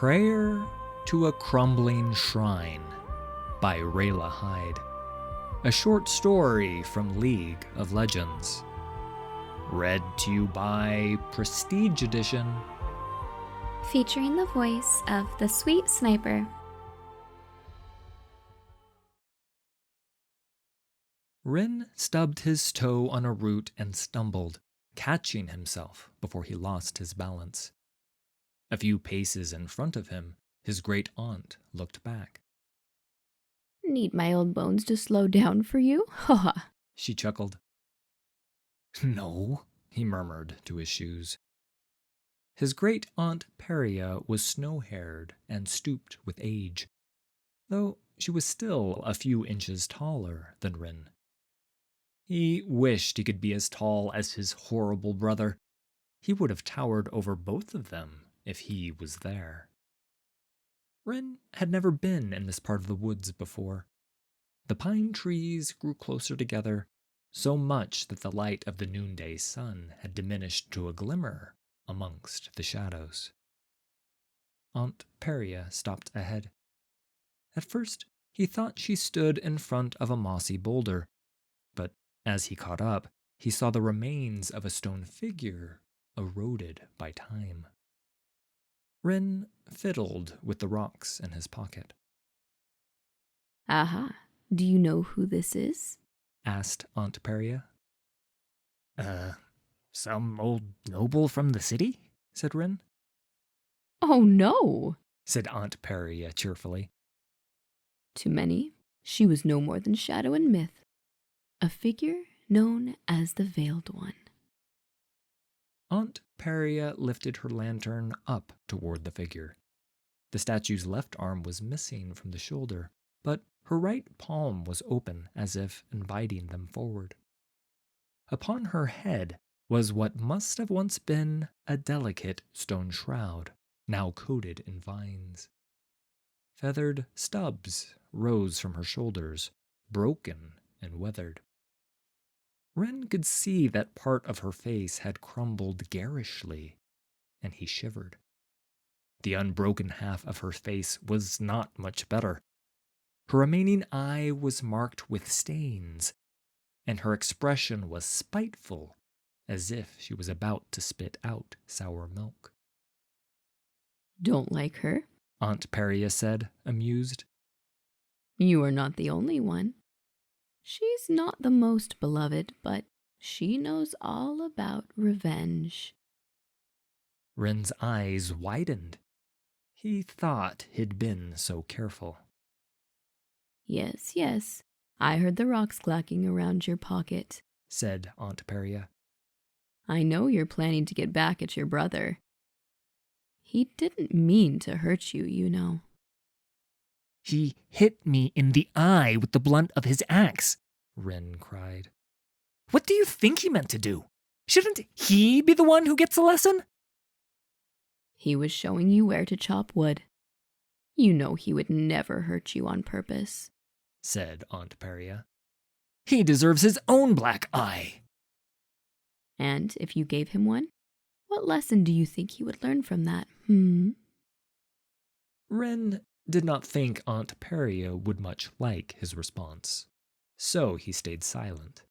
Prayer to a Crumbling Shrine by Rayla Heide. A short story from League of Legends. Read to you by Prestige Edition. Featuring the voice of the Sweet Sniper. Rin stubbed his toe on a root and stumbled, catching himself before he lost his balance. A few paces in front of him, his great-aunt looked back. Need my old bones to slow down for you? Ha ha. She chuckled. No, he murmured to his shoes. His great-aunt Peria was snow-haired and stooped with age, though she was still a few inches taller than Rin. He wished he could be as tall as his horrible brother. He would have towered over both of them if he was there. Rin had never been in this part of the woods before. The pine trees grew closer together, so much that the light of the noonday sun had diminished to a glimmer amongst the shadows. Aunt Peria stopped ahead. At first, he thought she stood in front of a mossy boulder, but as he caught up, he saw the remains of a stone figure eroded by time. Rin fiddled with the rocks in his pocket. Aha. Do you know who this is? Asked Aunt Peria. Some old noble from the city? Said Rin. Oh no, Said Aunt Peria cheerfully. To many, she was no more than shadow and myth, a figure known as the Veiled One. Aunt Peria lifted her lantern up toward the figure. The statue's left arm was missing from the shoulder, but her right palm was open as if inviting them forward. Upon her head was what must have once been a delicate stone shroud, now coated in vines. Feathered stubs rose from her shoulders, broken and weathered. Rin could see that part of her face had crumbled garishly, and he shivered. The unbroken half of her face was not much better. Her remaining eye was marked with stains, and her expression was spiteful, as if she was about to spit out sour milk. Don't like her? Aunt Peria said, amused. You are not the only one. She's not the most beloved, but she knows all about revenge. Rin's eyes widened. He thought he'd been so careful. Yes, I heard the rocks clacking around your pocket, said Aunt Peria. I know you're planning to get back at your brother. He didn't mean to hurt you, you know. He hit me in the eye with the blunt of his axe, Rin cried. What do you think he meant to do? Shouldn't he be the one who gets a lesson? He was showing you where to chop wood. You know he would never hurt you on purpose, said Aunt Peria. He deserves his own black eye. And if you gave him one, what lesson do you think he would learn from that, Rin did not think Aunt Peria would much like his response, so he stayed silent.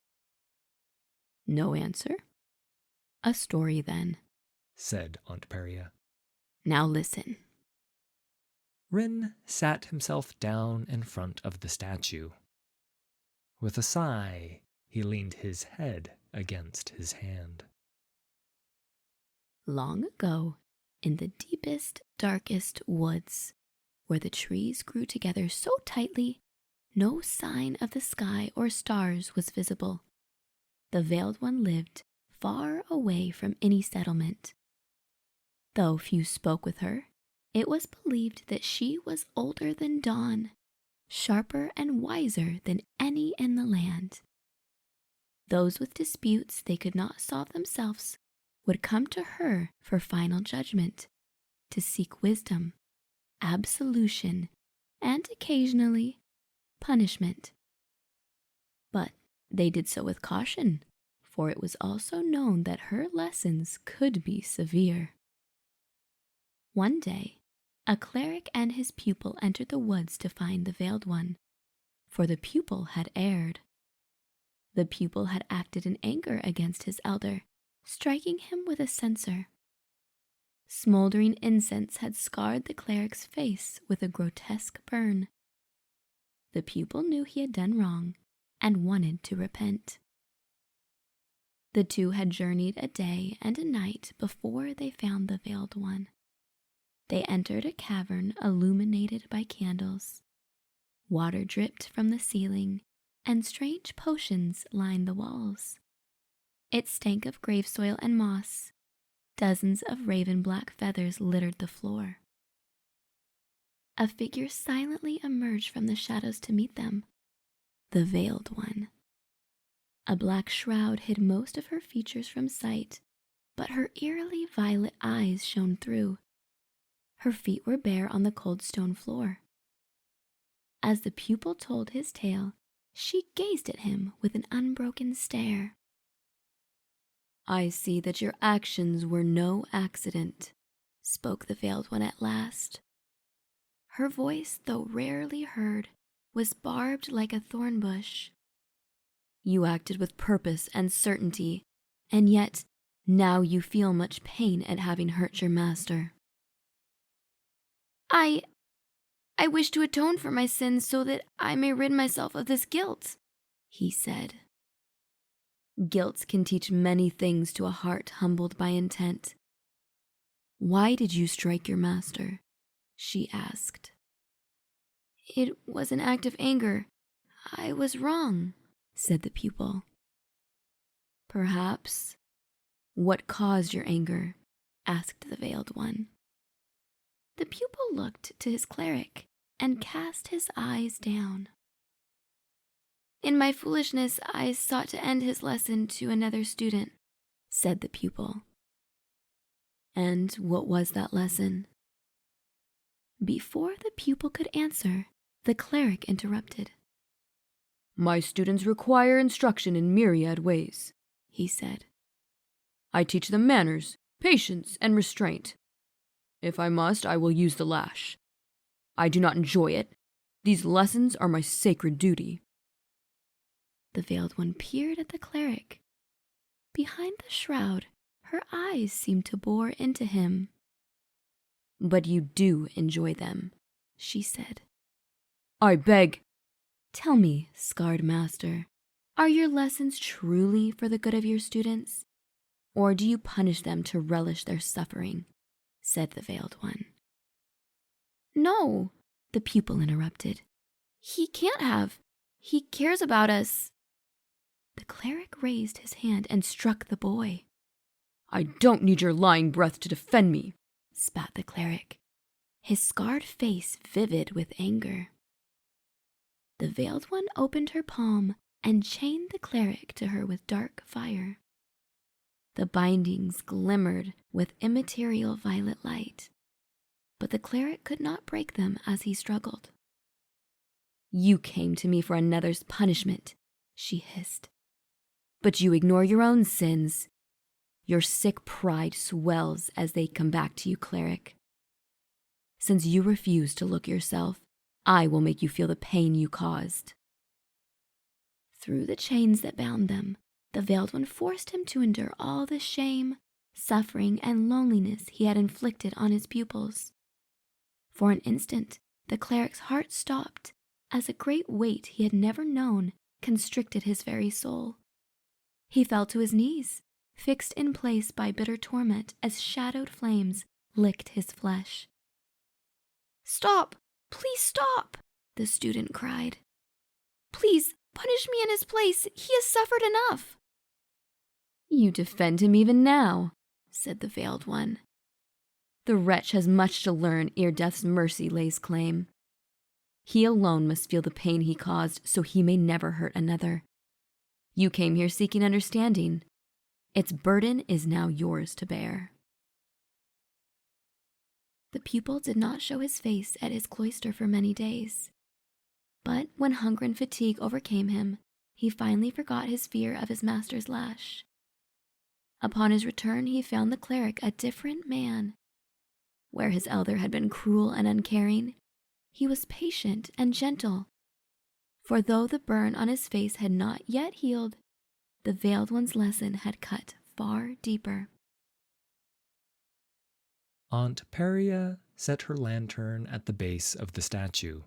No answer? A story then, said Aunt Peria. Now listen. Rin sat himself down in front of the statue. With a sigh, he leaned his head against his hand. Long ago, in the deepest, darkest woods, where the trees grew together so tightly, no sign of the sky or stars was visible, the Veiled One lived far away from any settlement. Though few spoke with her, it was believed that she was older than dawn, sharper and wiser than any in the land. Those with disputes they could not solve themselves would come to her for final judgment, to seek wisdom, absolution, and occasionally punishment. But they did so with caution, for it was also known that her lessons could be severe. One day, a cleric and his pupil entered the woods to find the Veiled One, for the pupil had erred. The pupil had acted in anger against his elder, striking him with a censer. Smoldering incense had scarred the cleric's face with a grotesque burn. The pupil knew he had done wrong and wanted to repent. The two had journeyed a day and a night before they found the Veiled One. They entered a cavern illuminated by candles. Water dripped from the ceiling, and strange potions lined the walls. It stank of grave soil and moss. Dozens of raven-black feathers littered the floor. A figure silently emerged from the shadows to meet them, the Veiled One. A black shroud hid most of her features from sight, but her eerily violet eyes shone through. Her feet were bare on the cold stone floor. As the pupil told his tale, she gazed at him with an unbroken stare. "I see that your actions were no accident," spoke the Veiled One at last. Her voice, though rarely heard, was barbed like a thorn bush. "You acted with purpose and certainty, and yet now you feel much pain at having hurt your master." I wish to atone for my sins so that I may rid myself of this guilt," he said. "Guilt can teach many things to a heart humbled by intent." "Why did you strike your master?" she asked. "It was an act of anger. I was wrong," said the pupil. "Perhaps. What caused your anger?" asked the Veiled One. The pupil looked to his cleric and cast his eyes down. "In my foolishness, I sought to end his lesson to another student," said the pupil. "And what was that lesson?" Before the pupil could answer, the cleric interrupted. "My students require instruction in myriad ways," he said. "I teach them manners, patience, and restraint. If I must, I will use the lash. I do not enjoy it. These lessons are my sacred duty." The Veiled One peered at the cleric. Behind the shroud, her eyes seemed to bore into him. "But you do enjoy them," she said. "I beg." "Tell me, scarred master, are your lessons truly for the good of your students, or do you punish them to relish their suffering?" said the Veiled One. "No," the pupil interrupted. "He can't have. He cares about us." The cleric raised his hand and struck the boy. "I don't need your lying breath to defend me," spat the cleric, his scarred face vivid with anger. The Veiled One opened her palm and chained the cleric to her with dark fire. The bindings glimmered with immaterial violet light, but the cleric could not break them as he struggled. "You came to me for another's punishment," she hissed. "But you ignore your own sins. Your sick pride swells as they come back to you, cleric. Since you refuse to look yourself, I will make you feel the pain you caused." Through the chains that bound them, the Veiled One forced him to endure all the shame, suffering, and loneliness he had inflicted on his pupils. For an instant, the cleric's heart stopped as a great weight he had never known constricted his very soul. He fell to his knees, fixed in place by bitter torment as shadowed flames licked his flesh. "Stop! Please stop!" the student cried. "Please punish me in his place. He has suffered enough." "You defend him even now," said the Veiled One. "The wretch has much to learn ere death's mercy lays claim. He alone must feel the pain he caused so he may never hurt another. You came here seeking understanding. Its burden is now yours to bear." The pupil did not show his face at his cloister for many days. But when hunger and fatigue overcame him, he finally forgot his fear of his master's lash. Upon his return, he found the cleric a different man. Where his elder had been cruel and uncaring, he was patient and gentle. For though the burn on his face had not yet healed, the Veiled One's lesson had cut far deeper. Aunt Peria set her lantern at the base of the statue.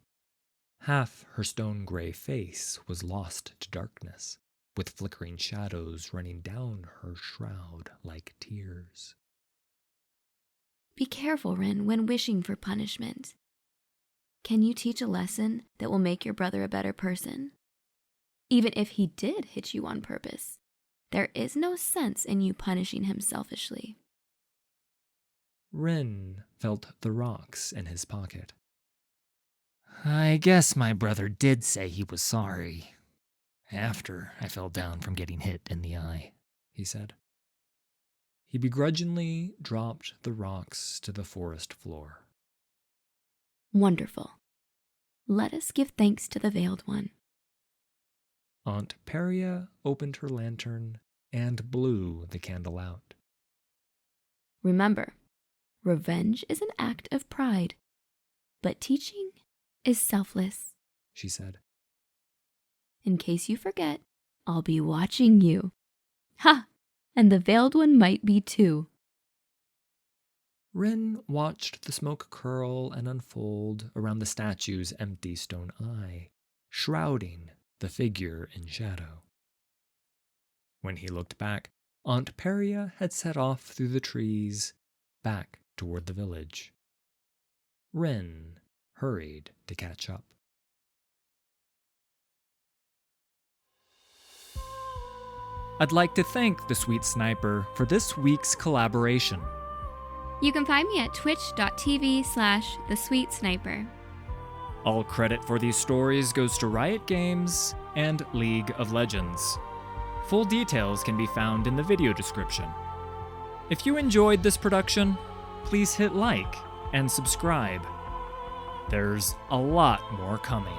Half her stone-gray face was lost to darkness, with flickering shadows running down her shroud like tears. Be careful, Rin, when wishing for punishment. Can you teach a lesson that will make your brother a better person? Even if he did hit you on purpose, there is no sense in you punishing him selfishly. Rin felt the rocks in his pocket. I guess my brother did say he was sorry. After I fell down from getting hit in the eye, he said. He begrudgingly dropped the rocks to the forest floor. Wonderful. Let us give thanks to the Veiled One. Aunt Peria opened her lantern and blew the candle out. Remember, revenge is an act of pride, but teaching is selfless, she said. In case you forget, I'll be watching you. Ha! And the Veiled One might be too. Rin watched the smoke curl and unfold around the statue's empty stone eye, shrouding the figure in shadow. When he looked back, Aunt Peria had set off through the trees, back toward the village. Rin hurried to catch up. I'd like to thank the Sweet Sniper for this week's collaboration. You can find me at twitch.tv/thesweetsniper. All credit for these stories goes to Riot Games and League of Legends. Full details can be found in the video description. If you enjoyed this production, please hit like and subscribe. There's a lot more coming.